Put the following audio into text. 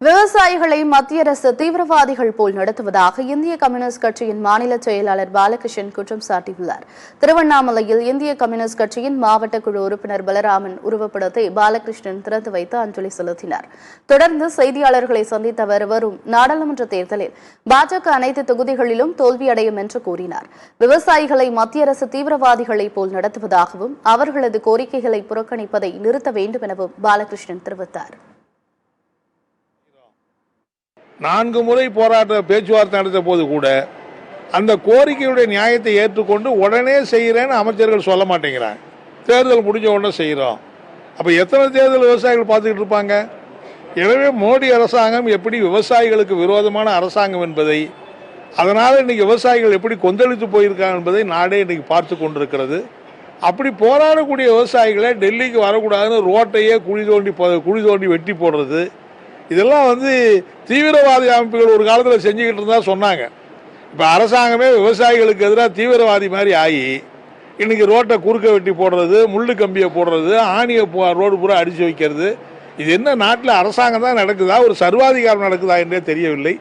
விவசாயிகளை மத்திய அரசு தீவிரவாதிகள் போல் நடத்துவதாக இந்திய கம்யூனிஸ்ட் கட்சியின் மாநில செயலாளர் பாலகிருஷ்ணன் குற்றம் சாட்டியுள்ளார். திருவண்ணாமலையில் இந்திய கம்யூனிஸ்ட் கட்சியின் மாவட்ட குழு உறுப்பினர் பலராமன் உருவப்படத்தை பாலகிருஷ்ணன் திறந்து வைத்து அஞ்சலி செலுத்தினார். தொடர்ந்து செய்தியாளர்களை சந்தித்த அவர் வரும் நாடாளுமன்ற தேர்தலில் பாஜக அனைத்து தொகுதிகளிலும் தோல்வியடையும் என்று கூறினார். விவசாயிகளை மத்திய அரசு தீவிரவாதிகளை போல் நடத்துவதாகவும் அவர்களது கோரிக்கைகளை புறக்கணிப்பதை நிறுத்த வேண்டும் எனவும் பாலகிருஷ்ணன் தெரிவித்தார். 4 முறை போராட்ட பேச்சுவார்த்தை நடத்த போது கூட அந்த கோரிக்கையுடைய நியாயத்தை ஏற்றுக்கொண்டு உடனே செய்கிறேன்னு அமைச்சர்கள் சொல்ல மாட்டேங்கிறாங்க. தேர்தல் முடிஞ்ச உடனே செய்கிறோம். அப்போ எத்தனை தேர்தல் விவசாயிகள் பார்த்துக்கிட்டு இருப்பாங்க? எனவே மோடி அரசாங்கம் எப்படி விவசாயிகளுக்கு விரோதமான அரசாங்கம் என்பதை, அதனால் இன்னைக்கு விவசாயிகள் எப்படி கொந்தளித்து போயிருக்காங்க என்பதை நாடே இன்னைக்கு பார்த்து கொண்டிருக்கிறது. அப்படி போராடக்கூடிய விவசாயிகளை டெல்லிக்கு வரக்கூடாதுன்னு ரோட்டையே குழி தோண்டி வெட்டி போடுறது, இதெல்லாம் தீவிரவாதி அமைப்புகள் ஒரு காலத்தில் செஞ்சுக்கிட்டு இருந்தா சொன்னாங்க. இப்போ அரசாங்கமே விவசாயிகளுக்கு எதிராக தீவிரவாதி மாதிரி ஆகி இன்னைக்கு ரோட்டை குறுக்க வெட்டி போடுறது, முள்ளு கம்பியை போடுறது, ஆணியை ரோடு பூரா அடித்து வைக்கிறது, இது என்ன நாட்டில் அரசாங்கம் தான் நடக்குதா, ஒரு சர்வாதிகாரம் நடக்குதா என்றே தெரியவில்லை.